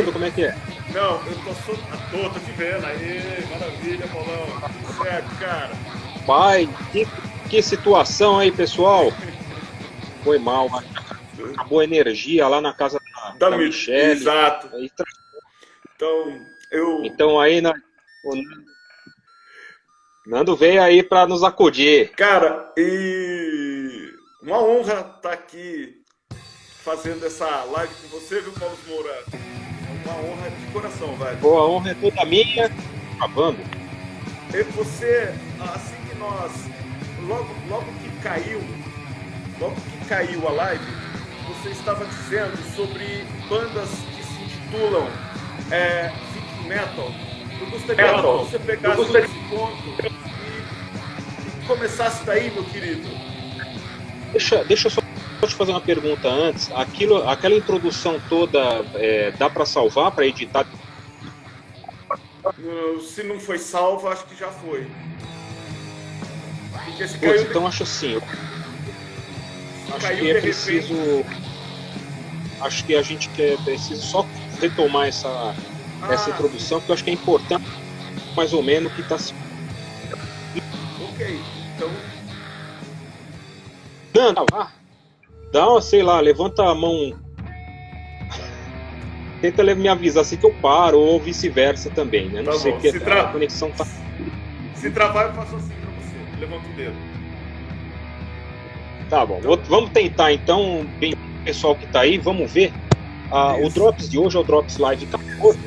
vendo como é que é? Não, eu tô te vendo. Aí, maravilha, Paulão. Certo, cara. Pai, que situação aí, pessoal. Foi mal, acabou a energia lá na casa da Michelle. Exato. Aí, Então, aí, o Nando veio aí para nos acudir. cara, e uma honra estar aqui fazendo essa live com você, viu, Paulo Moura? É uma honra de coração, velho. Pô, a honra é toda minha. Acabando. E você, assim que nós, logo que caiu a live, você estava dizendo sobre bandas que se intitulam Viking Metal. Eu gostaria que você pegasse esse ponto e começasse daí, meu querido. Deixa eu só te fazer uma pergunta antes. Aquela introdução toda, dá para salvar, para editar? Se não foi salvo, acho que já foi. Porque se caiu... Então acho assim. Acho que é preciso. Acho que a gente precisa só retomar essa introdução, porque eu acho que é importante, mais ou menos, o que está se. Ok, então. Dá, sei lá, levanta a mão. Tenta me avisar assim que eu paro, ou vice-versa também, né? Não sei porque a conexão tá. Se travar, eu faço assim pra você. Levanta o dedo. Tá bom, então... vamos tentar então, bem, pessoal que tá aí, vamos ver. O Drops de hoje é o Drops Live 14.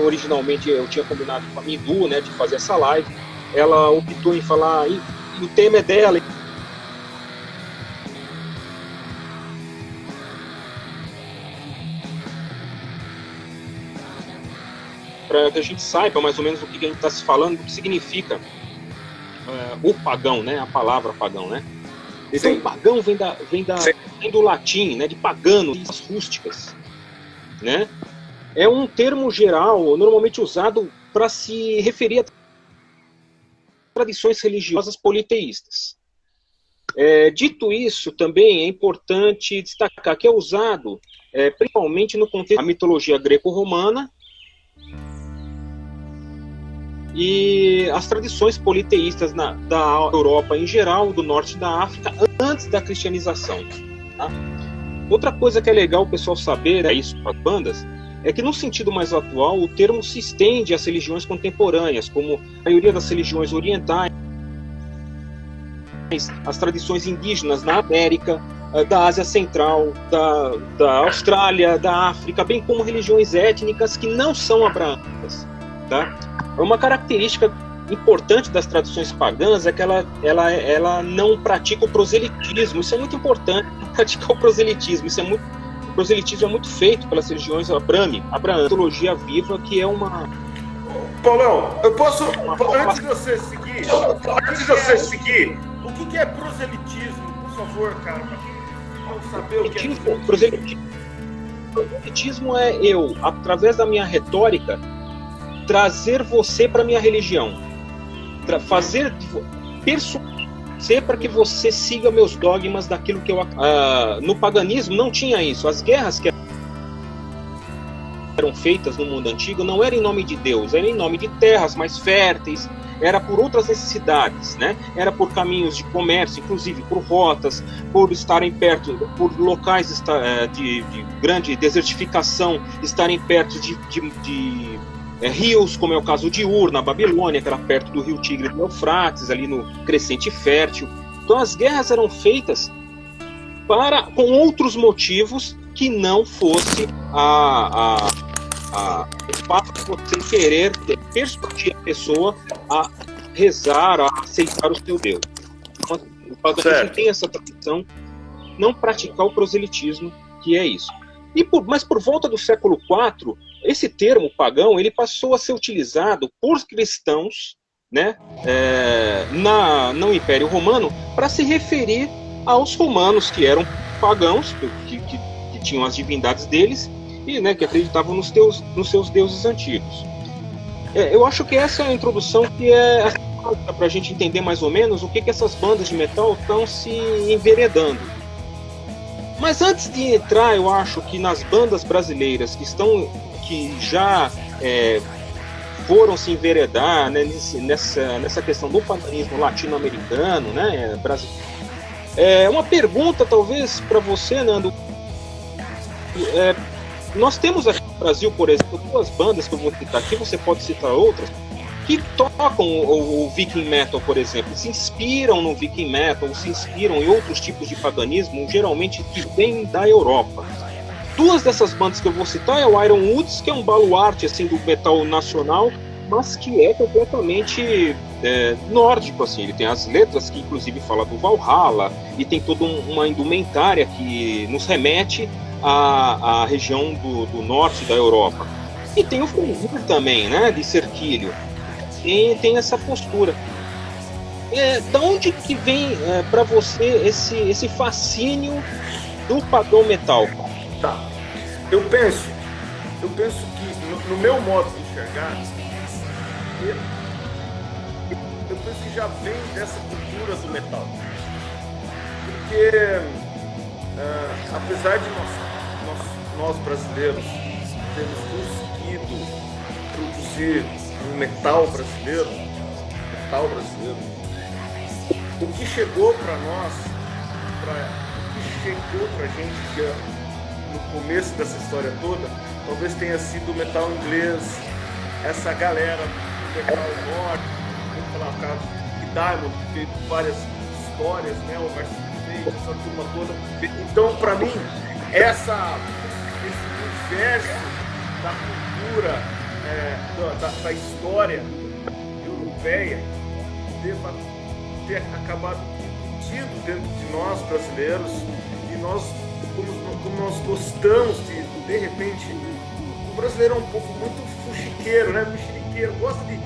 Originalmente eu tinha combinado com a Mindu, né, de fazer essa live. Ela optou em falar, e o tema é dela. Para que a gente saiba mais ou menos o que a gente está se falando, o que significa o pagão, né? A palavra pagão, né? Então, o pagão vem do latim, né? De pagano, das rústicas, né? É um termo geral, normalmente usado para se referir a tradições religiosas politeístas. Dito isso, também é importante destacar que é usado principalmente no contexto da mitologia greco-romana e as tradições politeístas da Europa em geral, do norte da África, antes da cristianização. Tá? Outra coisa que é legal o pessoal saber, isso para as bandas, é que no sentido mais atual o termo se estende às religiões contemporâneas, como a maioria das religiões orientais, as tradições indígenas na América, da Ásia Central, da Austrália, da África, bem como religiões étnicas que não são abraâmicas. Tá? Uma característica importante das tradições pagãs é que ela não pratica o proselitismo. Isso é muito importante, praticar o proselitismo. O proselitismo é muito feito pelas religiões abrâmicas, a mitologia viva, que é uma... Paulão, eu posso... Antes de você seguir, o que é proselitismo, por favor, cara? Pra quem não saber o que é proselitismo. Proselitismo é eu, através da minha retórica, trazer você para minha religião, persuadir você para que você siga meus dogmas daquilo que eu... no paganismo não tinha isso. As guerras que eram feitas no mundo antigo não era em nome de Deus, era em nome de terras mais férteis, era por outras necessidades, né? Era por caminhos de comércio, inclusive por rotas, por estarem perto, por locais de grande desertificação, estarem perto de rios, como é o caso de Ur, na Babilônia, que era perto do rio Tigre do Eufrates, ali no Crescente Fértil. Então as guerras eram feitas com outros motivos que não fosse o fato de você querer persuadir a pessoa a rezar, a aceitar o seu Deus. Então, o paganismo tem essa tradição, não praticar o proselitismo, que é isso. Mas por volta do século IV, esse termo pagão ele passou a ser utilizado por cristãos, né, no Império Romano, para se referir aos romanos que eram pagãos, que tinham as divindades deles e, né, que acreditavam nos seus deuses antigos. Eu acho que essa é a introdução que é para a gente entender mais ou menos o que essas bandas de metal estão se enveredando. Mas antes de entrar, eu acho que nas bandas brasileiras que já foram se enveredar, né, nessa questão do paganismo latino-americano, né, brasileiro. Uma pergunta talvez para você, Nando. Nós temos aqui no Brasil, por exemplo, 2 bandas que eu vou citar aqui, você pode citar outras, que tocam o Viking Metal, por exemplo, se inspiram no Viking Metal, se inspiram em outros tipos de paganismo, geralmente que vêm da Europa. 2 dessas bandas que eu vou citar é o Iron Woods, que é um baluarte assim, do metal nacional, mas que é completamente nórdico, assim. Ele tem as letras que inclusive fala do Valhalla, e tem toda uma indumentária que nos remete à região do norte da Europa. E tem o Fenrir também, né, de Cerquilho. Tem essa postura. Da onde que vem para você esse fascínio do padrão metal? Tá. Eu penso que no meu modo de enxergar, eu penso que já vem dessa cultura do metal. Porque apesar de nós brasileiros termos conseguido produzir um metal brasileiro, o que chegou para nós, o que chegou pra gente no começo dessa história toda, talvez tenha sido o metal inglês, essa galera do metal norte, vamos falar o caso de Diamond, que teve várias histórias, né, o Marcelo Fate, essa turma toda. Então, para mim, esse universo da cultura, da história europeia, deva ter acabado embutido dentro de nós brasileiros, e nós, como nós gostamos de repente, o brasileiro é um povo muito fuxiqueiro, né, mexeriqueiro, gosta de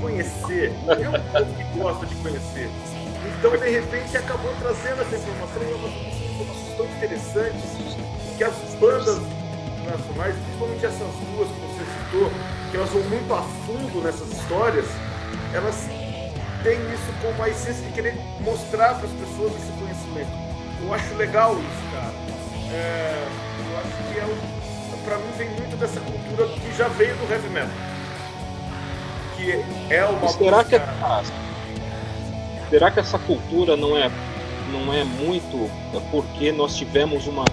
conhecer, é um povo que gosta de conhecer. Então, de repente, acabou trazendo essa informação, e umas informações tão interessantes, que as bandas nacionais, principalmente essas 2 que você citou, que elas vão muito a fundo nessas histórias, elas têm isso como a essência de querer mostrar para as pessoas esse conhecimento. Eu acho legal isso, cara. Eu acho que para mim vem muito dessa cultura que já veio do heavy metal. Que é uma Será que essa cultura não é muito porque nós tivemos uma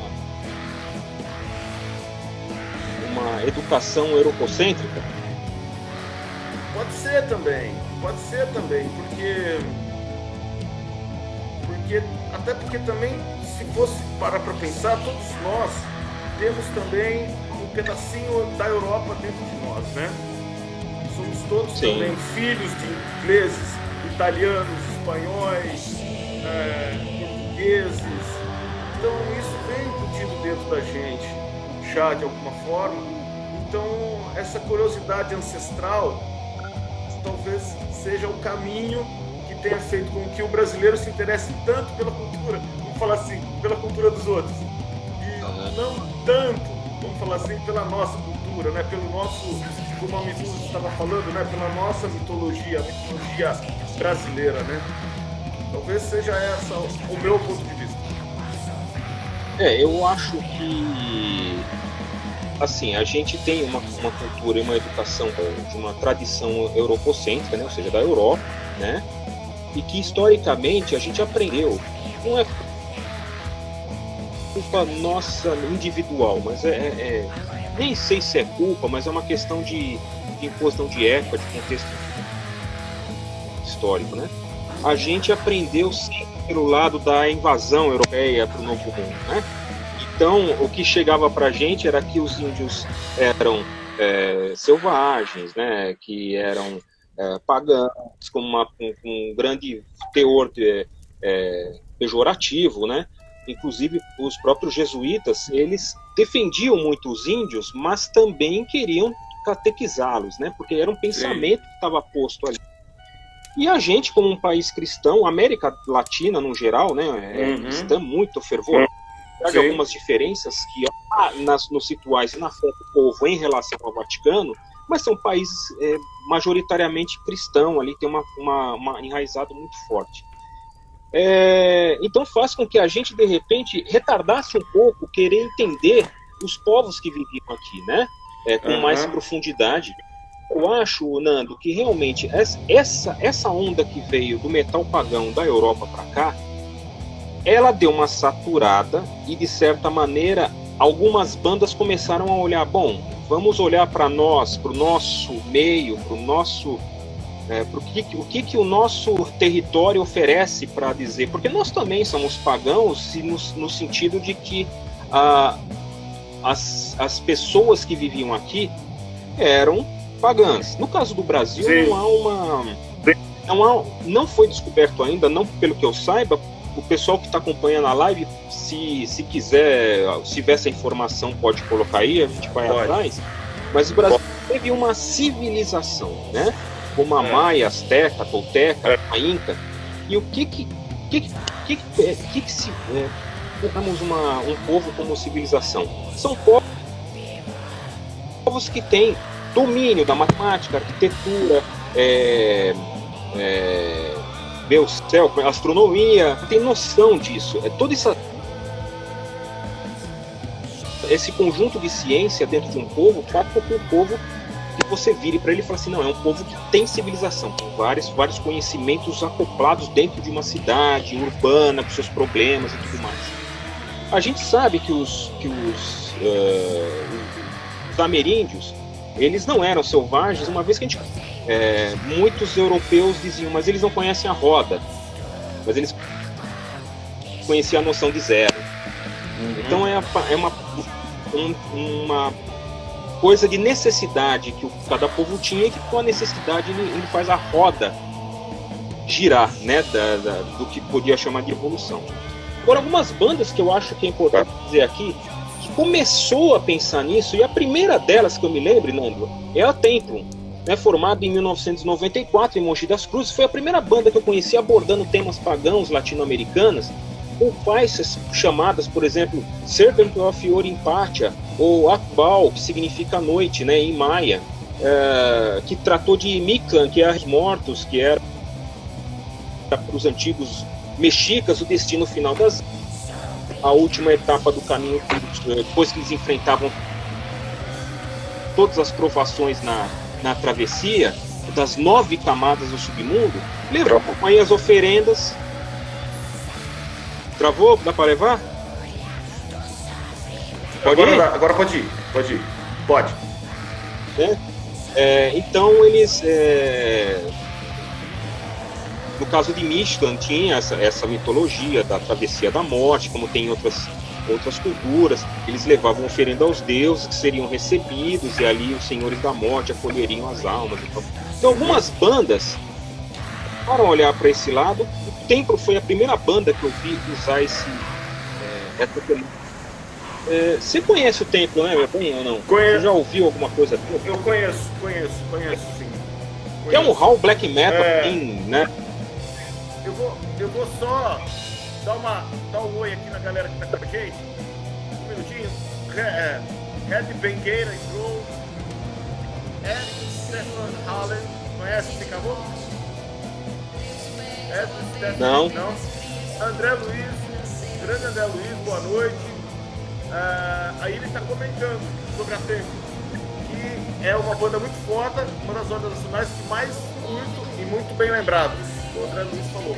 educação eurocêntrica? Pode ser também, porque também, se fosse parar para pensar, todos nós temos também um pedacinho da Europa dentro de nós, né? Somos todos também filhos de ingleses, italianos, espanhóis, portugueses. Então isso vem embutido dentro da gente, já de alguma forma. Então essa curiosidade ancestral talvez seja o caminho que tenha feito com que o brasileiro se interesse tanto pela cultura, vamos falar assim, pela cultura dos outros, e não tanto, vamos falar assim, pela nossa cultura, né? Pelo nosso, como a Mitu estava falando, né? Pela nossa mitologia, a mitologia brasileira, né? Talvez seja essa o meu ponto de vista. Eu acho que, assim, a gente tem uma cultura e uma educação de uma tradição europocêntrica, né? Ou seja, da Europa, né? E que historicamente a gente aprendeu. Não é culpa nossa individual, mas nem sei se é culpa, mas é uma questão de imposição de época, de contexto histórico, né? A gente aprendeu sempre pelo lado da invasão europeia para o Novo Mundo, né? Então, o que chegava para a gente era que os índios eram selvagens, né? Que eram pagãos, com um grande teor pejorativo, né? Inclusive, os próprios jesuítas, eles defendiam muito os índios, mas também queriam catequizá-los, né? Porque era um pensamento que estava posto ali. E a gente, como um país cristão, a América Latina, no geral, né, cristã muito fervorosa, traga algumas diferenças que nos rituais e na fé do povo em relação ao Vaticano, mas são países majoritariamente cristãos, ali tem uma enraizado muito forte. Então faz com que a gente, de repente, retardasse um pouco, querer entender os povos que viviam aqui, né? Com mais profundidade. Eu acho, Nando, que realmente essa onda que veio do metal pagão da Europa para cá, ela deu uma saturada e, de certa maneira, algumas bandas começaram a olhar, bom, vamos olhar para nós, para o nosso meio, para o nosso... o que o nosso território oferece para dizer, porque nós também somos pagãos no sentido de que as pessoas que viviam aqui eram pagãs. No caso do Brasil, não foi descoberto ainda, não pelo que eu saiba. O pessoal que está acompanhando a live, se quiser, se tiver essa informação, pode colocar aí, a gente vai atrás. Mas o Brasil teve uma civilização, né? Como a Maia, Azteca, Tolteca, a Inca. E o que se temos um povo como civilização? São povos que têm domínio da matemática, arquitetura, meu céu, astronomia, tem noção disso. Todo esse conjunto de ciência dentro de um povo faz com que o povo, que você vire para ele e fala assim, não, é um povo que tem civilização, com vários conhecimentos acoplados dentro de uma cidade urbana, com seus problemas e tudo mais. A gente sabe que os ameríndios, eles não eram selvagens, uma vez que muitos europeus diziam, mas eles não conhecem a roda, mas eles conheciam a noção de zero. Então é uma coisa de necessidade que cada povo tinha, e que com a necessidade ele faz a roda girar, né, do que podia chamar de evolução. Agora, algumas bandas que eu acho que é importante dizer aqui, que começou a pensar nisso, e a primeira delas que eu me lembro, Nando, é a Templum, né, formada em 1994 em Mogi das Cruzes. Foi a primeira banda que eu conheci abordando temas pagãos latino-americanos, com faixas chamadas, por exemplo, Serpent of Orimpatia, ou Akbal, que significa noite, né, em maia, que tratou de Mictlan, que é os mortos, que era para os antigos mexicas o destino final a última etapa do caminho, depois que eles enfrentavam todas as provações na travessia das 9 camadas do submundo, levou aí as oferendas. Travou? Dá para levar? Agora pode ir. Pode. Então eles, no caso de Mictlan, tinha essa mitologia da travessia da morte, como tem em outras culturas. Eles levavam oferenda aos deuses, que seriam recebidos, e ali os senhores da morte acolheriam as almas. Então algumas bandas para olhar para esse lado. O Templo foi a primeira banda que eu vi usar essa você conhece o Templo, né, meu bem, ou não? Conheço. Você já ouviu alguma coisa dele? Eu conheço, sim. Que é um raw black metal, né? Eu vou só dar um oi aqui na galera que tá com a gente. Um minutinho. Red Bengueira entrou. Eric Stefan Hallen. Conhece esse caboclo? Não. André Luiz, grande André Luiz, boa noite. Aí ele está comentando sobre a Templo, que é uma banda muito foda, uma das bandas nacionais que mais muito bem lembrado. O André Luiz falou.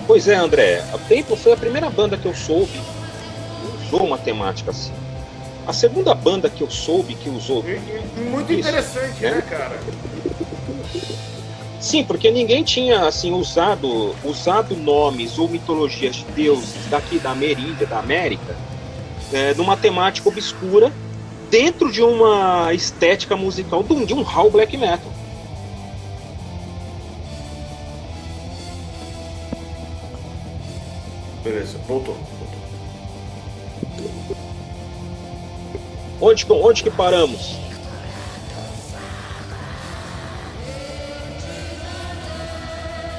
Pois é, André, a Templo foi a primeira banda que eu soube que usou uma temática assim. A segunda banda que eu soube que usou... Muito isso, interessante, né, cara? Sim, porque ninguém tinha assim usado nomes ou mitologias de deuses daqui da Ameríndia, da América, numa temática obscura, dentro de uma estética musical de um raw black metal. Beleza, voltou. Onde que paramos?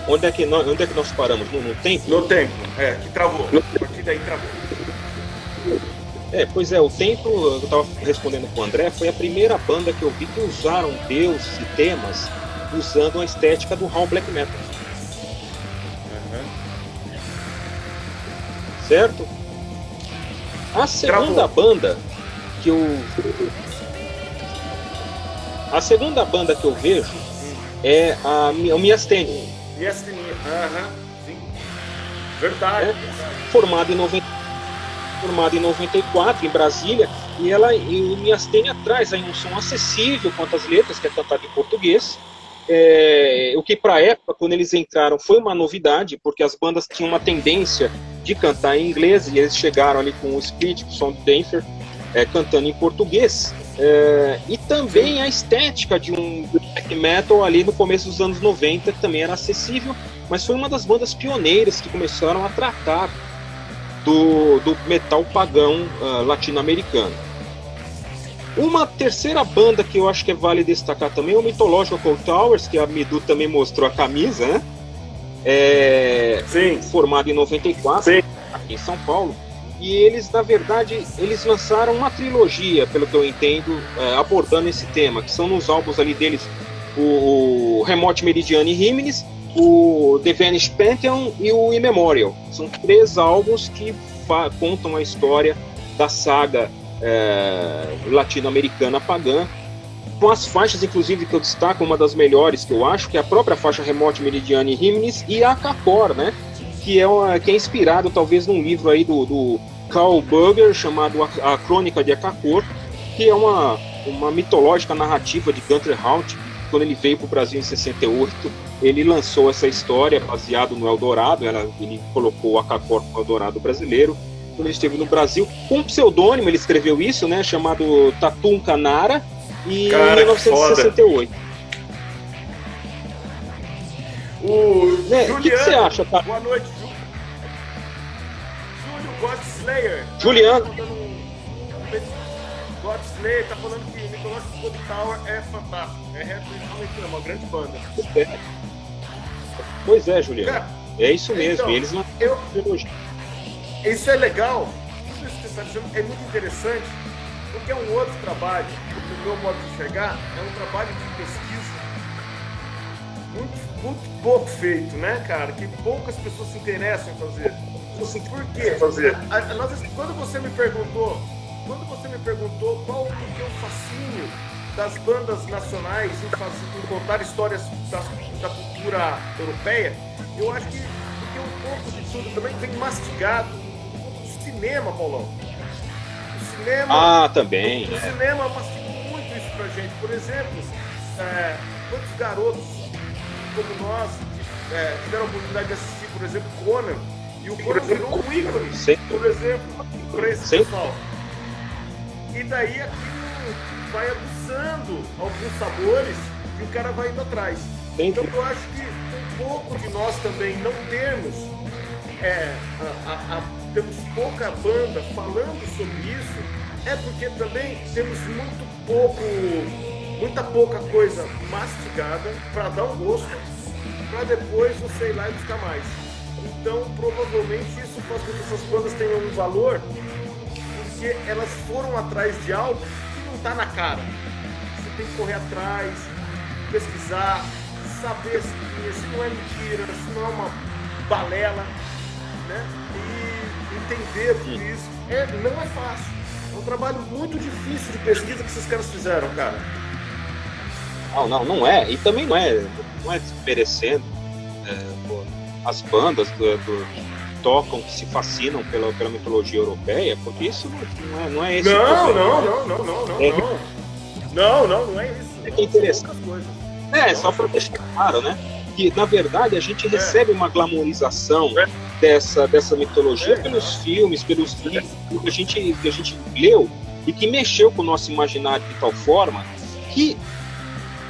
Onde é que nós paramos? No Templo? No Templo, que travou. A partir daí travou. Pois é, o Templo, eu estava respondendo com o André, foi a primeira banda que eu vi que usaram deuses e temas usando a estética do raw black metal. certo? A segunda banda que eu vejo é o Miasteni. Miasteni, sim. Verdade. Formado em 94 em Brasília, e o Miasteni traz aí um som acessível quanto às letras, que é cantado em português. O que para a época, quando eles entraram, foi uma novidade, porque as bandas tinham uma tendência de cantar em inglês, e eles chegaram ali com o Split, com o som do Denver, cantando em português. E também a estética de um black metal ali no começo dos anos 90, que também era acessível, mas foi uma das bandas pioneiras que começaram a tratar do metal pagão latino-americano. Uma terceira banda que eu acho que vale destacar também é o Mythological Cold Towers, que a Midu também mostrou a camisa, né? Formado em 94, sim, aqui em São Paulo. E eles, na verdade, eles lançaram uma trilogia, pelo que eu entendo, abordando esse tema, que são nos álbuns ali deles o Remote Meridian e Rímenes, o The Vanished Pantheon e o Immemorial. São 3 álbuns que contam a história da saga latino-americana pagã, com as faixas, inclusive, que eu destaco, uma das melhores que eu acho, que é a própria faixa Remote Meridian e Rímenes, e a Kakor, né? Que é inspirado, talvez, num livro aí do Carl Burger, chamado A Crônica de Kakor, que é uma mitológica narrativa de Gunther Haut. Quando ele veio para o Brasil em 68, ele lançou essa história baseado no Eldorado. Ele colocou a Kakor no Eldorado brasileiro. Quando ele esteve no Brasil, com um pseudônimo, ele escreveu isso, né? Chamado Tatum Canara, em 1968. O que você acha, cara? Boa noite, Júlio Godslayer. Juliano. Godslayer tá falando que o Mythological Cold Tower é fantástico. É uma grande banda. Pois é, Juliano. É isso mesmo. Então, eles não... Isso é legal. Tudo isso que você está dizendo é muito interessante, porque é um outro trabalho, do meu modo de enxergar, é um trabalho de pesquisa muito pouco feito, né, cara? Que poucas pessoas se interessam em fazer. Por quê? Quando você me perguntou qual porque o fascínio das bandas nacionais em contar histórias da cultura europeia, eu acho que porque um pouco de tudo também vem mastigado. Cinema, Paulão. O cinema. Também. O cinema mastigou muito isso pra gente. Por exemplo, quantos garotos como nós tiveram a oportunidade de assistir, por exemplo, Conan, e o Conan virou um ícone, por exemplo, para esse pessoal. E daí aquilo vai aguçando alguns sabores e o cara vai indo atrás. Então eu acho que um pouco de nós também não termos temos pouca banda falando sobre isso, é porque também temos muita pouca coisa mastigada para dar um gosto, para depois você ir lá e buscar mais. Então, provavelmente, isso faz com que essas bandas tenham um valor, porque elas foram atrás de algo que não está na cara. Você tem que correr atrás, pesquisar, saber se não é mentira, se não é uma balela, né? E entender tudo isso. Não é fácil. É um trabalho muito difícil de pesquisa que esses caras fizeram, cara. Não é. E também não é desmerecendo as bandas que tocam, que se fascinam pela mitologia europeia, porque isso não é esse Não é isso. É que é interessante. Só para deixar claro, né? Que, na verdade, a gente recebe uma glamorização dessa mitologia pelos filmes, pelos livros que a gente leu e que mexeu com o nosso imaginário de tal forma que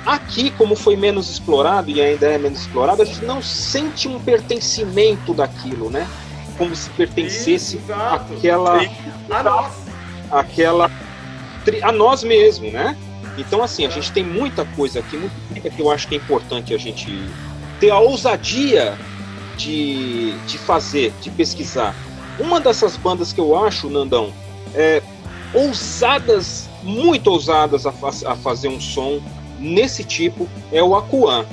aqui, como foi menos explorado e ainda é menos explorado, a gente não sente um pertencimento daquilo, né? Como se pertencesse a nós mesmos, né? Então, assim, a gente tem muita coisa aqui, muito rica, que eu acho que é importante a gente ter a ousadia de fazer, de pesquisar. Uma dessas bandas que eu acho, Nandão, muito ousadas a fazer um som nesse tipo, é o Akuan.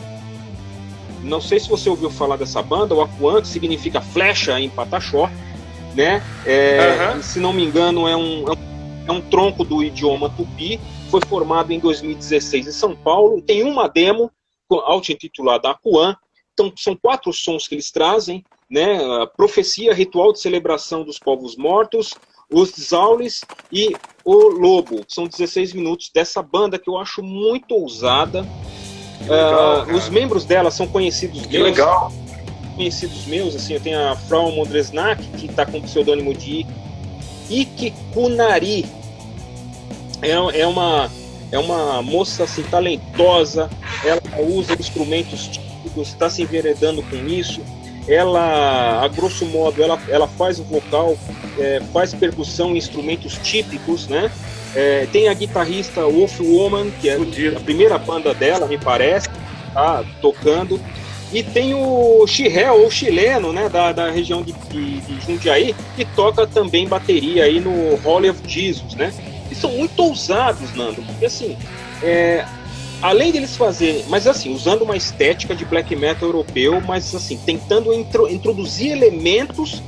Não sei se você ouviu falar dessa banda, o Akuan, que significa flecha em pataxó. né? Se não me engano, é um tronco do idioma tupi. Foi formado em 2016 em São Paulo. Tem uma demo auto-intitulada Acuã. Então, são 4 sons que eles trazem, né? A profecia, ritual de celebração dos povos mortos, os Zaules e o Lobo. São 16 minutos dessa banda que eu acho muito ousada. Legal, os membros dela são conhecidos meus. Legal. Conhecidos meus, assim, eu tenho a Frau Mondresnak, que está com o pseudônimo de Ikikunari. É uma moça assim, talentosa, ela usa instrumentos típicos, está se enveredando com isso. Ela, a grosso modo, ela faz o vocal, faz percussão em instrumentos típicos, né? Tem a guitarrista Wolf Woman, que é a primeira banda dela, me parece, tá tocando. E tem o Chirrel, ou chileno, né, da região de Jundiaí, que toca também bateria aí no Holy of Jesus, né? E são muito ousados, Nando, porque assim, além deles fazerem, mas assim, usando uma estética de black metal europeu, mas assim, tentando introduzir elementos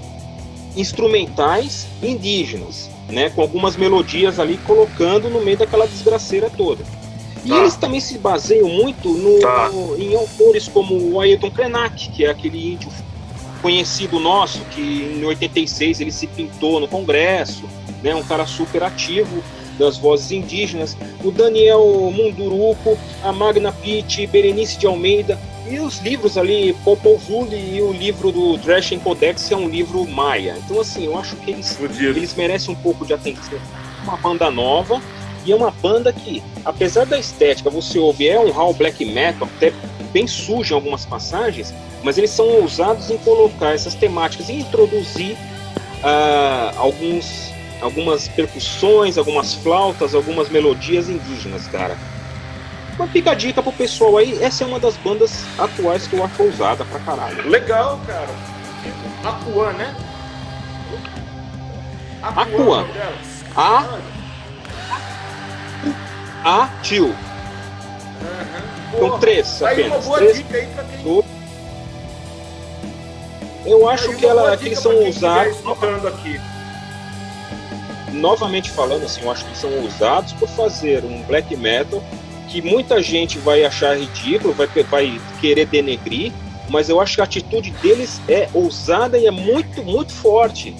instrumentais indígenas, né, com algumas melodias ali, colocando no meio daquela desgraceira toda. E eles também se baseiam muito em autores como o Ayrton Krenak, que é aquele índio conhecido nosso, que em 86 ele se pintou no Congresso, né, um cara super ativo das vozes indígenas, o Daniel Munduruku, a Magna Pitt, Berenice de Almeida, e os livros ali, Popol Vuh e o livro do Dresden Codex, que é um livro maia. Então assim, eu acho que eles merecem um pouco de atenção. Uma banda nova, e é uma banda que, apesar da estética, você ouve, é um raw black metal, até bem sujo em algumas passagens, mas eles são ousados em colocar essas temáticas e introduzir algumas percussões, algumas flautas, algumas melodias indígenas, cara. Uma picadica pro pessoal aí, essa é uma das bandas atuais que eu acho ousada pra caralho. Legal, cara. Acuã, né? Acuã. Tio. São 3 apenas. Aí uma boa dica aí pra quem... Eu acho que eles são ousados. Aqui. Novamente falando, assim, eu acho que eles são ousados por fazer um black metal que muita gente vai achar ridículo, vai querer denegrir, mas eu acho que a atitude deles é ousada e é muito, muito forte.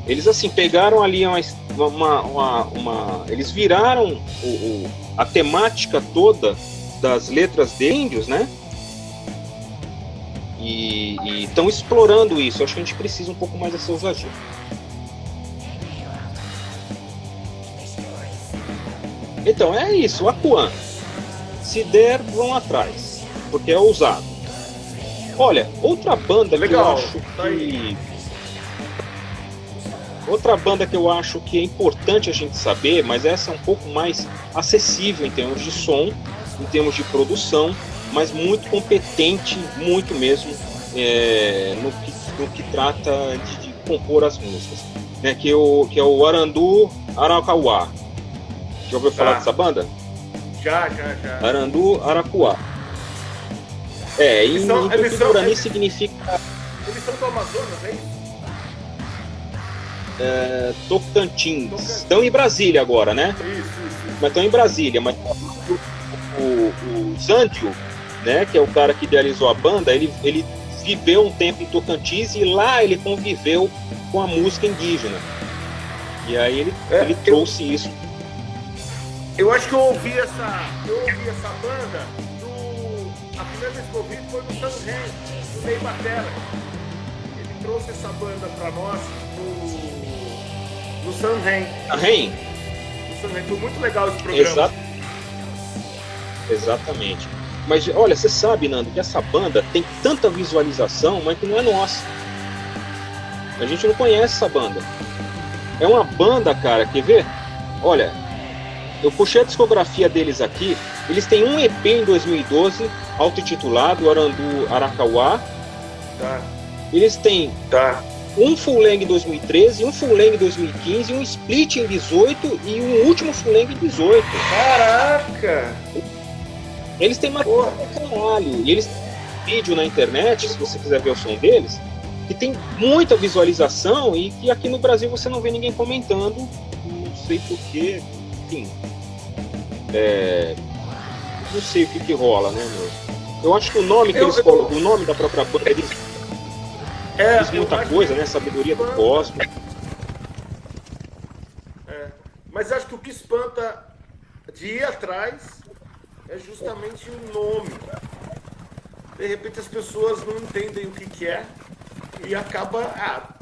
Eles assim pegaram ali eles viraram a temática toda das letras de índios, né? E estão explorando isso. Eu acho que a gente precisa um pouco mais dessa ousadia. Então é isso, Acuã. Se der, vão atrás, porque é ousado. Olha, outra banda legal, que eu acho que... Outra banda que eu acho que é importante a gente saber, mas essa é um pouco mais acessível em termos de som, em termos de produção, mas muito competente, muito mesmo, no que trata de compor as músicas, né? Que é o Arandu Araucauá. Já ouviu falar dessa banda? Já. Arandu Aracuá. Em Tupi-Guarani significa... Eles são do Amazonas, é isso? Tocantins. Estão em Brasília agora, né? Isso. Mas estão em Brasília. Mas o Zandio, né, que é o cara que idealizou a banda, ele viveu um tempo em Tocantins e lá ele conviveu com a música indígena. E aí ele trouxe isso. Eu acho que eu ouvi essa banda a primeira vez que eu ouvi foi no Sanremo, do Ney Batera. Ele trouxe essa banda pra nós no Sanremo. Foi muito legal esse programa. Exatamente. Mas olha, você sabe, Nando, que essa banda tem tanta visualização, mas que não é nossa. A gente não conhece essa banda. É uma banda, cara, quer ver? Olha, eu puxei a discografia deles aqui. Eles têm um EP em 2012, auto-intitulado Arandu Araucauá. Eles têm um full length em 2013, um full length em 2015, um split em 18 e um último full length em 18. Caraca! Eles têm material pra caralho. E eles têm vídeo na internet, se você quiser ver o som deles. que tem muita visualização e que aqui no Brasil você não vê ninguém comentando, não sei porquê, enfim. Não sei o que rola, né, meu? Eu acho que o nome que eles colocam, o nome da própria banda, diz muita coisa, né? Sabedoria do cosmos. Mas acho que o que espanta de ir atrás é justamente o nome. De repente as pessoas não entendem o que é e acaba...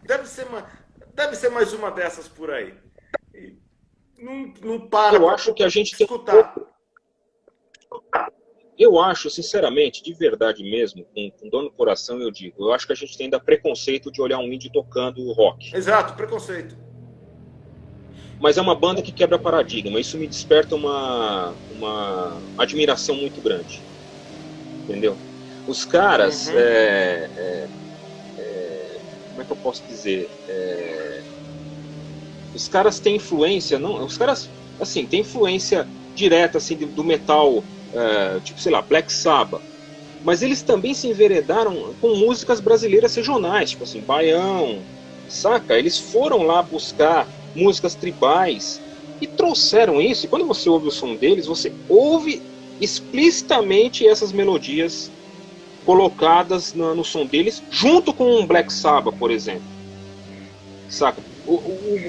deve ser mais uma dessas por aí. E não para. Eu acho que a gente escutar. Eu acho, sinceramente, de verdade mesmo, com dor no coração eu digo, eu acho que a gente tem ainda preconceito de olhar um indie tocando rock. Exato, preconceito. Mas é uma banda que quebra paradigma, isso me desperta uma admiração muito grande. Entendeu? Os caras, como é que eu posso dizer? Os caras têm influência, não? Os caras, assim, têm influência direta, assim, do metal... tipo, sei lá, Black Sabbath, mas eles também se enveredaram com músicas brasileiras regionais, tipo assim, Baião, saca? Eles foram lá buscar músicas tribais e trouxeram isso, e quando você ouve o som deles, você ouve explicitamente essas melodias colocadas no som deles, junto com um Black Sabbath, por exemplo, saca?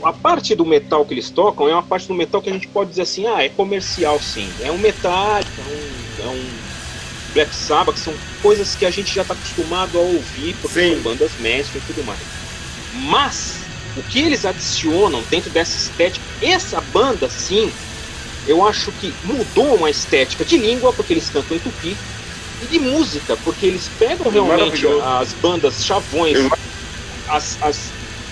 A parte do metal que eles tocam é uma parte do metal que a gente pode dizer assim, é comercial sim, é um Metallica, é um Black Sabbath, que são coisas que a gente já está acostumado a ouvir, porque são bandas mainstream e tudo mais. Mas o que eles adicionam dentro dessa estética, essa banda sim, eu acho que mudou uma estética de língua, porque eles cantam em tupi, e de música, porque eles pegam realmente as bandas chavões,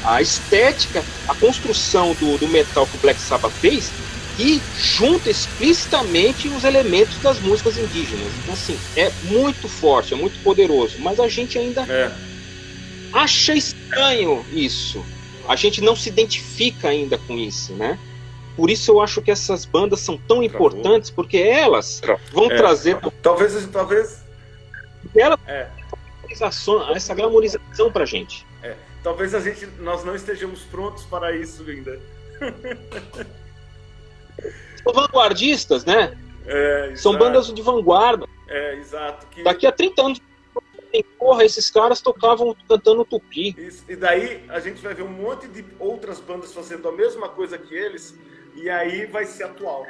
a estética, a construção do metal que o Black Sabbath fez e junta explicitamente os elementos das músicas indígenas. Então, assim, é muito forte, é muito poderoso, mas a gente ainda acha estranho isso. A gente não se identifica ainda com isso, né? Por isso eu acho que essas bandas são tão importantes, porque elas vão trazer... Talvez... Elas essa glamorização pra gente. Talvez nós não estejamos prontos para isso ainda. São vanguardistas, né? São bandas de vanguarda. Exato. Daqui a 30 anos, porra, esses caras tocavam cantando tupi. Isso. E daí a gente vai ver um monte de outras bandas fazendo a mesma coisa que eles, e aí vai ser atual.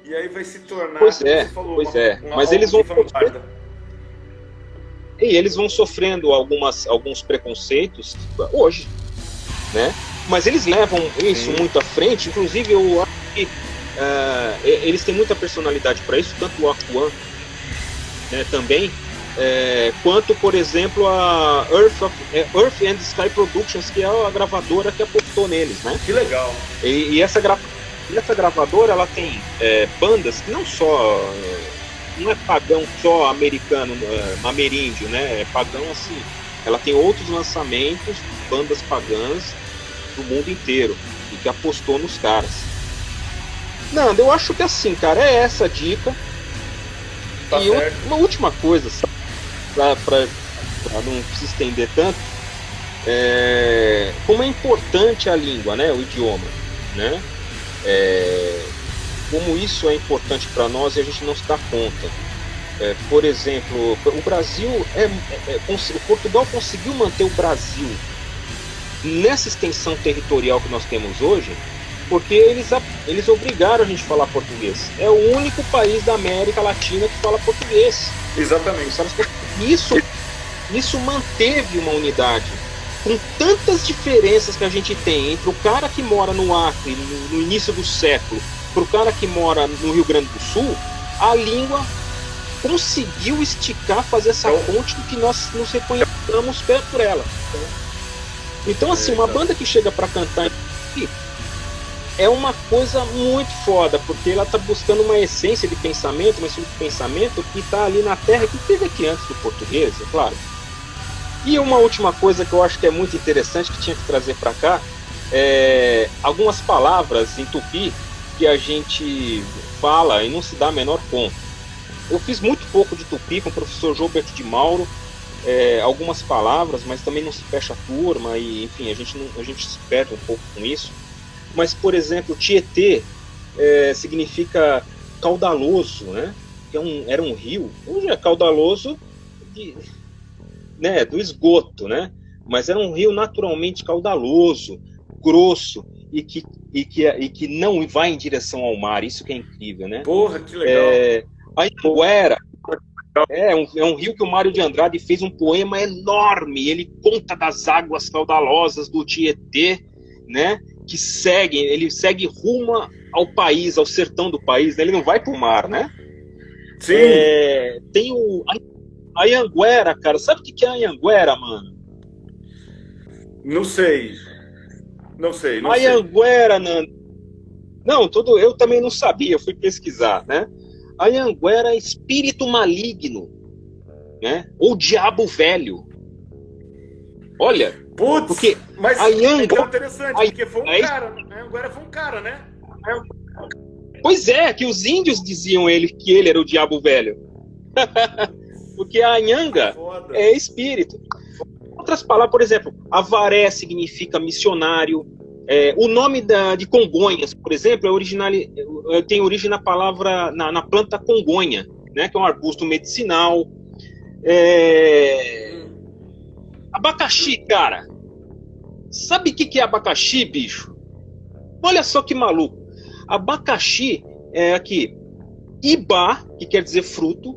E aí vai se tornar... Pois é. Mas eles vão... E eles vão sofrendo alguns preconceitos hoje, né? Mas eles levam isso muito à frente. Inclusive, eu acho que eles têm muita personalidade para isso, tanto o Aquan, né, também, quanto, por exemplo, a Earth and Sky Productions, que é a gravadora que apostou neles, né? Que legal! E essa gravadora, ela tem bandas que não só... não é pagão só americano, ameríndio, né? É pagão assim. Ela tem outros lançamentos, bandas pagãs do mundo inteiro, e que apostou nos caras. Nando, eu acho que assim, cara, é essa a dica. Tá e uma última coisa, para não se estender tanto, como é importante a língua, né? O idioma, né? Como isso é importante para nós e a gente não se dá conta. Por exemplo, o Brasil, o Portugal conseguiu manter o Brasil nessa extensão territorial que nós temos hoje, porque eles obrigaram a gente a falar português. É o único país da América Latina que fala português. Exatamente. Isso manteve uma unidade. Com tantas diferenças que a gente tem entre o cara que mora no Acre no início do século para o cara que mora no Rio Grande do Sul, a língua conseguiu esticar, fazer essa ponte do que nós nos reconhecemos por ela. Então, assim, uma banda que chega para cantar aqui é uma coisa muito foda, porque ela está buscando uma essência de pensamento, uma essência de pensamento que está ali na terra, que teve aqui antes do português, é claro. E uma última coisa que eu acho que é muito interessante, que tinha que trazer para cá, algumas palavras em tupi que a gente fala e não se dá a menor conta. Eu fiz muito pouco de tupi com o professor Gilberto de Mauro, algumas palavras, mas também não se fecha a turma, e enfim, a gente se perde um pouco com isso. Mas, por exemplo, Tietê significa caudaloso, né? Era um rio, hoje é caudaloso do esgoto, né? Mas era um rio naturalmente caudaloso, grosso, e que não vai em direção ao mar. Isso que é incrível, né? Porra, que legal. A Anhanguera é um rio que o Mário de Andrade fez um poema enorme. Ele conta das águas caudalosas do Tietê, né? Ele segue rumo ao país, ao sertão do país, né? Ele não vai para o mar, né? Sim. Tem a Anhanguera, cara. Sabe o que é a Anhanguera, mano? Não sei. A Anhanguera, Nando. Não, eu também não sabia, eu fui pesquisar, né? A Anhanguera é espírito maligno, né? Ou diabo velho. Olha, putz, porque mas a Anhanguera, é interessante, porque foi um cara, a Anhanguera foi um cara, né? Pois é, que os índios diziam que ele era o diabo velho. Porque a Anhanga é espírito. Outras palavras, por exemplo, avaré significa missionário. O nome de Congonhas, por exemplo, tem origem na palavra, na planta congonha, né, que é um arbusto medicinal. Abacaxi, cara. Sabe o que é abacaxi, bicho? Olha só que maluco. Abacaxi é aqui Iba, que quer dizer fruto,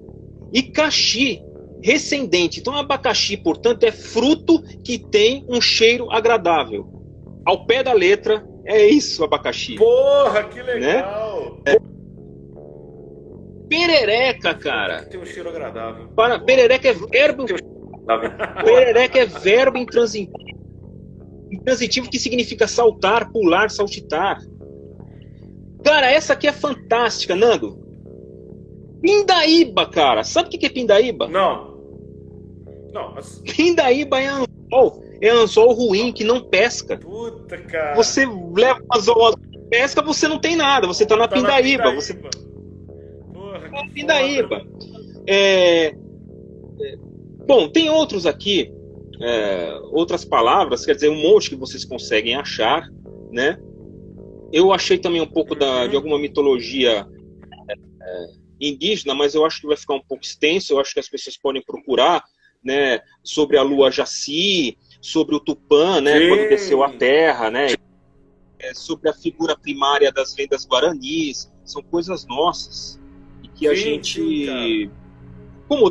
e caxi, recendente. Então, abacaxi, portanto, é fruto que tem um cheiro agradável. Ao pé da letra, é isso, abacaxi. Porra, que legal! Né? Perereca, cara. Tem um cheiro agradável. Perereca é verbo. Perereca é verbo intransitivo que significa saltar, pular, saltitar. Cara, essa aqui é fantástica, Nando. Pindaíba, cara. Sabe o que é pindaíba? Não, mas... Pindaíba é anzol. É anzol ruim, que não pesca. Puta, cara. Você leva um anzol, pesca, você não tem nada. Você tá na pindaíba. Você... Porra, que pindaíba. Bom, tem outros aqui, outras palavras, quer dizer, um monte que vocês conseguem achar, né? Eu achei também um pouco de alguma mitologia indígena, mas eu acho que vai ficar um pouco extenso. Eu acho que as pessoas podem procurar, né, sobre a lua Jaci, sobre o Tupã, né, quando desceu a terra, né, sobre a figura primária das lendas guaranis. São coisas nossas e que a gente, como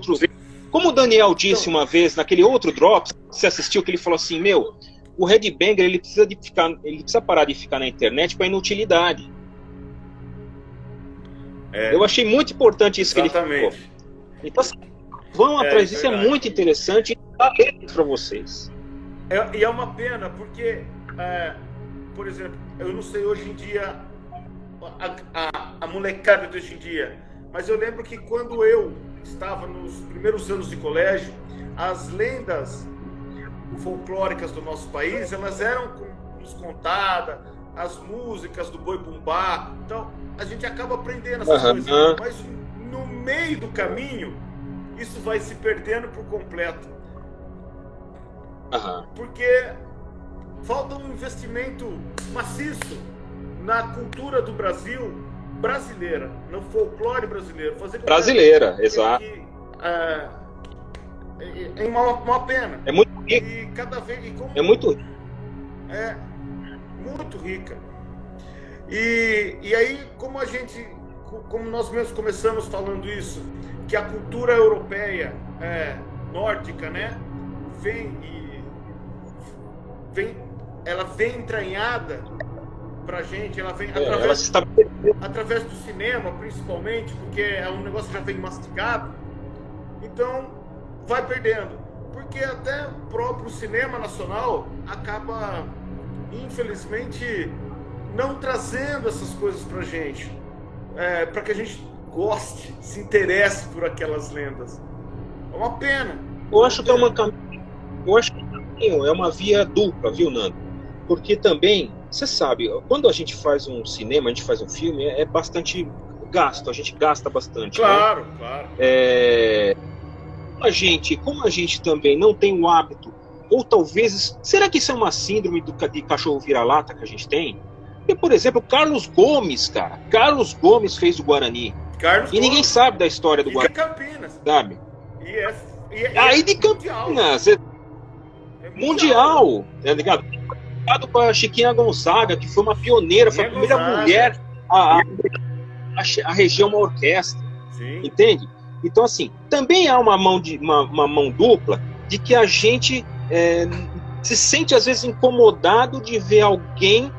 o Daniel disse uma vez naquele outro Drops que você assistiu, que ele falou assim, o headbanger ele precisa parar de ficar na internet com a inutilidade. Eu achei muito importante isso. Exatamente. Que ele falou. Então, assim, vão atrás disso, é muito interessante e dá para vocês. E é uma pena, porque, por exemplo, eu não sei hoje em dia, a molecada de hoje em dia, mas eu lembro que quando eu estava nos primeiros anos de colégio, as lendas folclóricas do nosso país, elas eram nos contadas, as músicas do Boi Bumbá, então a gente acaba aprendendo essas coisas, mas no meio do caminho isso vai se perdendo por completo, porque falta um investimento maciço na cultura do Brasil brasileira, no folclore brasileiro, brasileira, exato. É uma pena. É muito rica. E cada vez é muito rica. E aí, como nós mesmos começamos falando isso, que a cultura europeia, nórdica, né, ela vem entranhada pra gente, ela vem através do cinema, principalmente, porque é um negócio que já vem mastigado, então vai perdendo, porque até o próprio cinema nacional acaba, infelizmente, não trazendo essas coisas pra gente, para que a gente goste, se interesse por aquelas lendas. É uma pena. Eu acho que é uma via dupla, viu, Nando? Porque também, você sabe, quando a gente faz um cinema, a gente faz um filme, é bastante gasto, a gente gasta bastante. Claro, né? Claro. como a gente também não tem o hábito, ou talvez, será que isso é uma síndrome de cachorro vira-lata que a gente tem? Porque, por exemplo, Carlos Gomes fez o Guarani. Ninguém sabe da história do Guarani. De Campinas. Sabe? Aí de Campinas. Mundial. Tá ligado? Com a Chiquinha Gonzaga, que foi uma pioneira, foi a primeira mulher a reger uma orquestra. Sim. Entende? Então, assim, também há uma mão dupla de que a gente se sente, às vezes, incomodado de ver alguém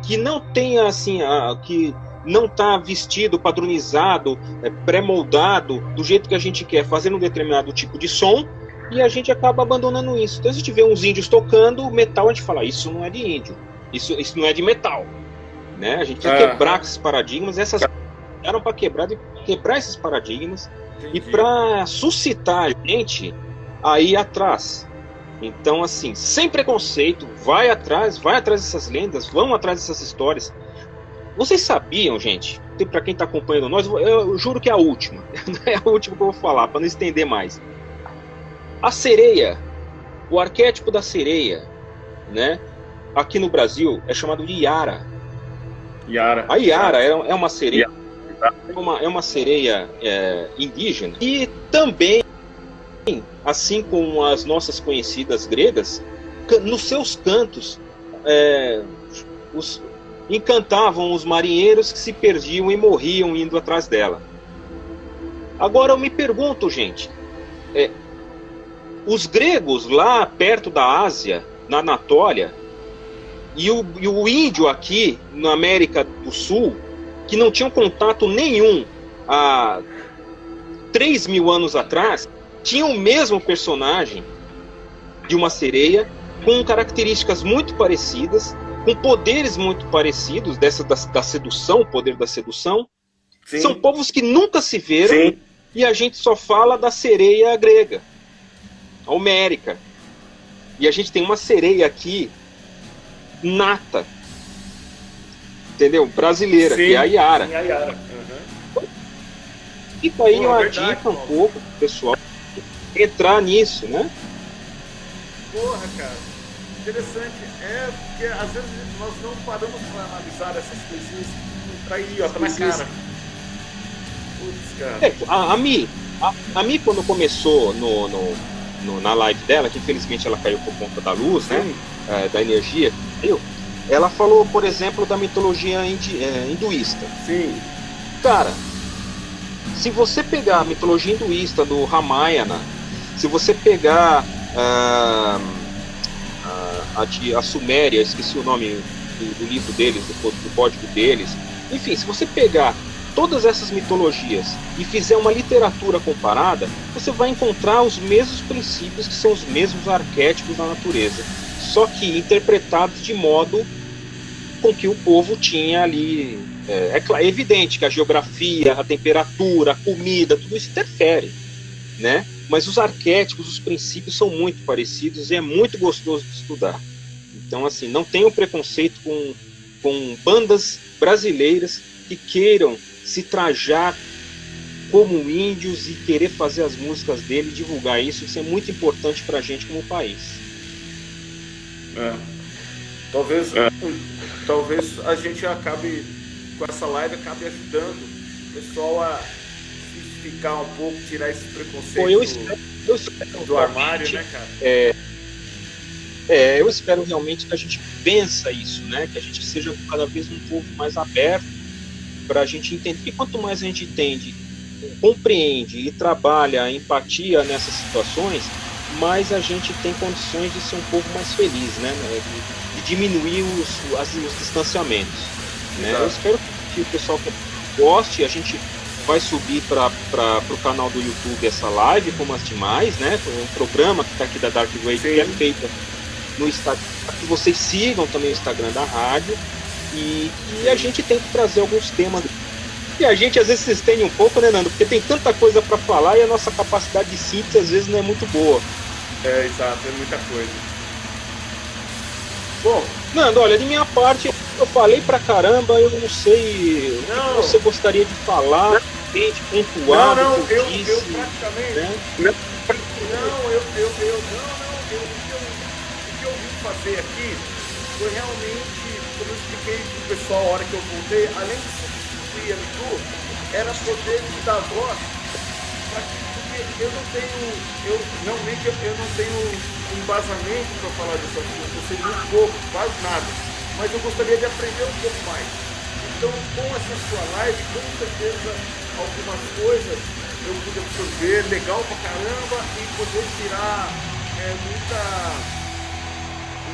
que não tenha, assim, que não está vestido, padronizado, pré-moldado, do jeito que a gente quer, fazendo um determinado tipo de som, e a gente acaba abandonando isso. Então, se a gente vê uns índios tocando metal, a gente fala, isso não é de índio, isso não é de metal. Né? A gente quer quebrar esses paradigmas, essas eram para quebrar esses paradigmas. Entendi. E para suscitar a gente a ir atrás. Então, assim, sem preconceito, vai atrás dessas lendas, vão atrás dessas histórias. Vocês sabiam, gente, para quem está acompanhando nós, eu juro que é a última, não é a última que eu vou falar, para não estender mais. A sereia, o arquétipo da sereia, né, aqui no Brasil é chamado de Iara. A Iara é uma sereia, é uma sereia indígena, e também, assim como as nossas conhecidas gregas, nos seus cantos encantavam os marinheiros que se perdiam e morriam indo atrás dela. Agora eu me pergunto, gente, os gregos lá perto da Ásia, na Anatólia, e o índio aqui na América do Sul, que não tinham contato nenhum há 3.000 anos atrás, tinham o mesmo personagem de uma sereia, com características muito parecidas, com poderes muito parecidos, da sedução, o poder da sedução. Sim. São povos que nunca se viram. Sim. E a gente só fala da sereia grega, a homérica. E a gente tem uma sereia aqui, nata, entendeu? Brasileira, sim, que é a Iara. Sim, a Iara. Fica aí uma dica um pouco pro pessoal entrar nisso, né? Porra, cara, interessante. Porque às vezes nós não paramos para analisar essas coisinhas pra aí, ó, tá na cara. Putz, cara. A Mi, quando começou na live dela, que infelizmente ela caiu por conta da luz, sim, né? Da energia, ela falou, por exemplo, da mitologia hinduísta. Sim. Cara, se você pegar a mitologia hinduísta do Ramayana, se você pegar a Suméria, esqueci o nome do livro deles, do código deles, enfim, se você pegar todas essas mitologias e fizer uma literatura comparada, você vai encontrar os mesmos princípios, que são os mesmos arquétipos da natureza, só que interpretados de modo com que o povo tinha ali. É evidente que a geografia, a temperatura, a comida, tudo isso interfere, né? Mas os arquétipos, os princípios são muito parecidos e é muito gostoso de estudar. Então, assim, não tenham preconceito com bandas brasileiras que queiram se trajar como índios e querer fazer as músicas dele, divulgar isso. Isso é muito importante pra gente como país. Talvez a gente acabe, com essa live, ajudando o pessoal a ficar um pouco, tirar esse preconceito eu espero do armário, né, cara? Eu espero realmente que a gente vença isso, né? Que a gente seja cada vez um pouco mais aberto para a gente entender. E quanto mais a gente entende, compreende e trabalha a empatia nessas situações, mais a gente tem condições de ser um povo mais feliz, né? De diminuir os distanciamentos. Né? Eu espero que o pessoal goste. A gente vai subir para o canal do YouTube essa live, como as demais, né? Um programa que está aqui da Dark Wave, que é feito no Instagram, que vocês sigam também o Instagram da rádio, e a gente tem que trazer alguns temas. E a gente às vezes se estende um pouco, né, Nando? Porque tem tanta coisa para falar e a nossa capacidade de síntese às vezes não é muito boa. Exato, é muita coisa. Bom, Nando, olha, de minha parte, eu falei pra caramba, eu não sei o que você gostaria de falar, de pontuar. Eu praticamente, O que eu vim fazer aqui foi realmente, como eu expliquei pro pessoal a hora que eu voltei, além de substituir a Mitu, era poder te dar voz, porque eu não tenho embasamento para falar desse assunto, eu sei muito pouco, quase nada, mas eu gostaria de aprender um pouco mais. Então, com essa sua live, com certeza, algumas coisas eu pude absorver, legal pra caramba, e poder tirar muita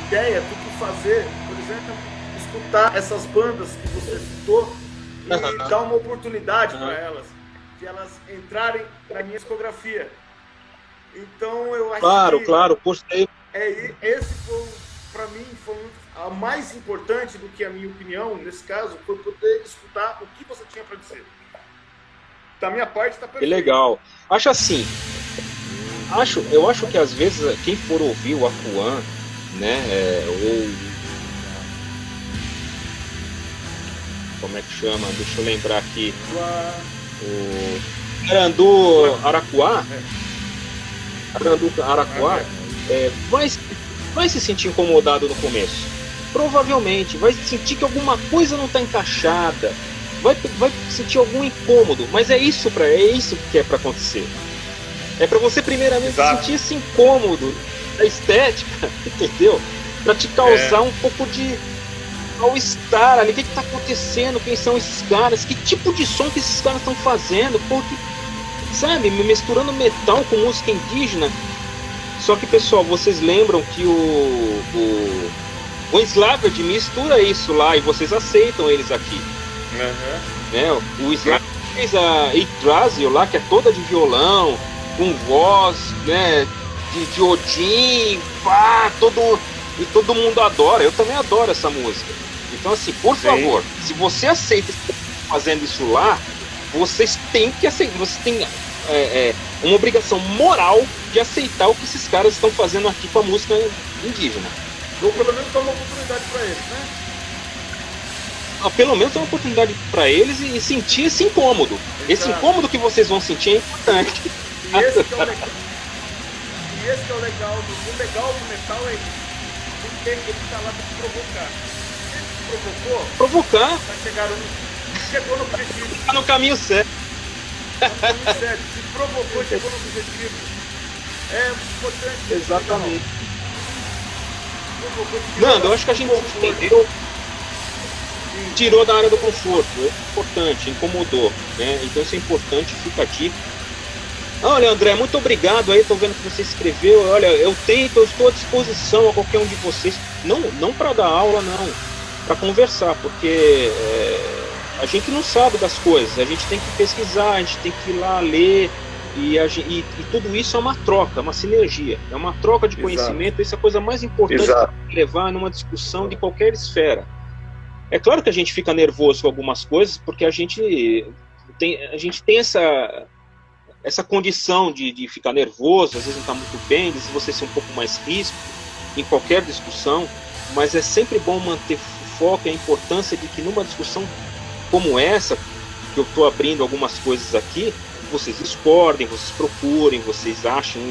ideia do que fazer. Por exemplo, escutar essas bandas que você citou e dar uma oportunidade para elas, de elas entrarem na minha discografia. Então, eu acho que... Claro, postei. Esse foi, para mim, foi a mais importante do que a minha opinião, nesse caso, foi poder escutar o que você tinha para dizer. Da minha parte, tá perfeito. Que legal. Acho assim, eu acho que às vezes quem for ouvir o Apuã, né, ou como é que chama? Deixa eu lembrar aqui. O Arandu Araquá. Vai se sentir incomodado no começo. Provavelmente vai sentir que alguma coisa não está encaixada, vai sentir algum incômodo, mas é isso que é para acontecer. É para você primeiramente sentir esse incômodo da estética, entendeu? Para te causar um pouco de mal-estar ali. O que está acontecendo? Quem são esses caras? Que tipo de som que esses caras estão fazendo? Porque, sabe, misturando metal com música indígena. Só que, pessoal, vocês lembram que o Slaverd mistura isso lá e vocês aceitam eles aqui. Né? O Slaverd fez a Yggdrasil lá, que é toda de violão, com voz, né, de Odin, pá, e todo mundo adora. Eu também adoro essa música. Então, assim, por favor, se você aceita fazendo isso lá, vocês têm que aceitar, vocês têm uma obrigação moral de aceitar o que esses caras estão fazendo aqui com a música indígena. Ou pelo menos dar uma oportunidade para eles, né? Pelo menos dar uma oportunidade para eles e sentir esse incômodo. Exato. Esse incômodo que vocês vão sentir é importante. E esse que é o legal. O legal do metal é isso. Porque ele está lá para te provocar. Se ele te provocar, chegou no objetivo. Está no caminho certo. Se provocou, chegou no objetivo. É importante. Exatamente. Nando, eu acho que a gente entendeu. Tirou da área do conforto, é importante, incomodou, né? Então isso é importante, fica aqui. Olha, André, muito obrigado aí, tô vendo que você escreveu. Olha, eu estou à disposição a qualquer um de vocês, não para dar aula, não, para conversar, porque a gente não sabe das coisas, a gente tem que pesquisar, a gente tem que ir lá ler, e tudo isso é uma troca, uma sinergia, é uma troca de conhecimento. Isso é a coisa mais importante para levar numa discussão de qualquer esfera. É claro que a gente fica nervoso com algumas coisas, porque a gente tem essa condição de ficar nervoso, às vezes não está muito bem, de você ser um pouco mais ríspido em qualquer discussão, mas é sempre bom manter foco e a importância de que numa discussão como essa, que eu estou abrindo algumas coisas aqui, vocês discordem, vocês procurem, vocês achem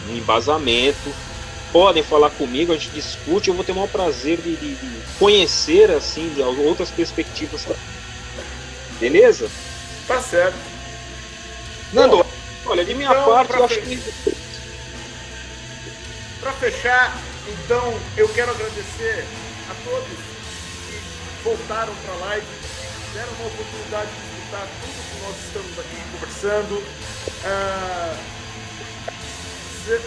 um embasamento, podem falar comigo, a gente discute, eu vou ter o maior prazer de conhecer assim, de outras perspectivas. Beleza? Tá certo. Nando, olha, de minha parte, eu acho que... Para fechar, então, eu quero agradecer a todos que voltaram para a live, deram uma oportunidade de escutar tudo que nós estamos aqui conversando.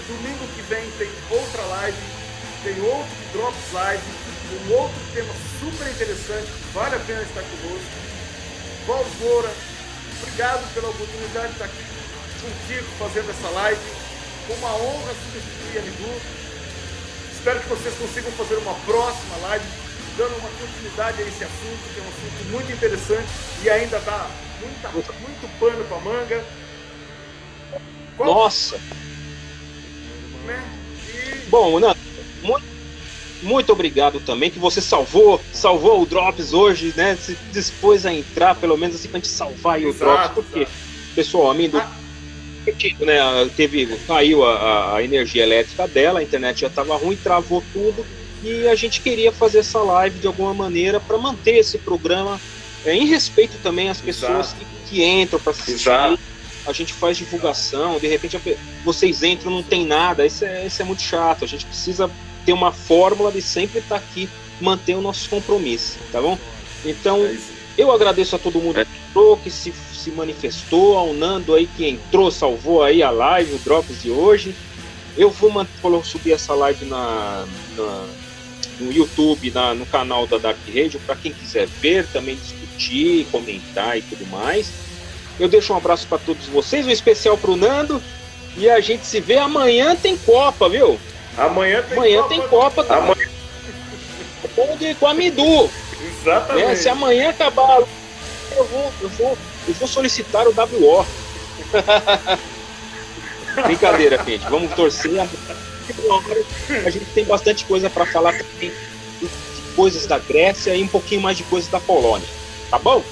Domingo que vem tem outra live, tem outro Drops Live, um outro tema super interessante, vale a pena estar conosco. Valsora, obrigado pela oportunidade de estar aqui contigo fazendo essa live. Uma honra substituir a Midu. Espero que vocês consigam fazer uma próxima live, dando uma continuidade a esse assunto, que é um assunto muito interessante e ainda dá muito pano para manga. Nossa! Né? Bom, Nando, muito obrigado também, que você salvou o Drops hoje, né? Se dispôs a entrar, pelo menos assim, pra gente salvar aí o Drops, porque, pessoal, a né? Caiu a energia elétrica dela, a internet já estava ruim, travou tudo, e a gente queria fazer essa live de alguma maneira para manter esse programa em respeito também às pessoas que entram para assistir. A gente faz divulgação, de repente vocês entram, não tem nada, isso é muito chato. A gente precisa ter uma fórmula de sempre estar aqui, manter o nosso compromisso, tá bom? Então, eu agradeço a todo mundo que entrou, que se manifestou, ao Nando aí que entrou, salvou aí a live, o Drops de hoje. Eu vou subir essa live no YouTube, no canal da Dark Radio, para quem quiser ver, também discutir, comentar e tudo mais. Eu deixo um abraço para todos vocês, um especial pro Nando, e a gente se vê amanhã. Tem Copa, viu? Amanhã tem Copa também. Com a Midu. Exatamente. Né? Se amanhã acabar, eu vou solicitar o WO. Brincadeira, gente. Vamos torcer. A gente tem bastante coisa para falar também, de coisas da Grécia e um pouquinho mais de coisas da Polônia. Tá bom?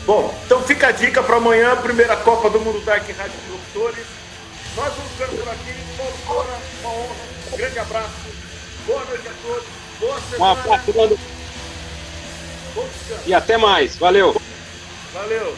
Bom, então fica a dica para amanhã, primeira Copa do Mundo Dark Rádio Produtores. Nós vamos ficando por aqui. Uma honra, um grande abraço. Boa noite a todos. Boa semana. Um abraço, e até mais. Valeu. Valeu.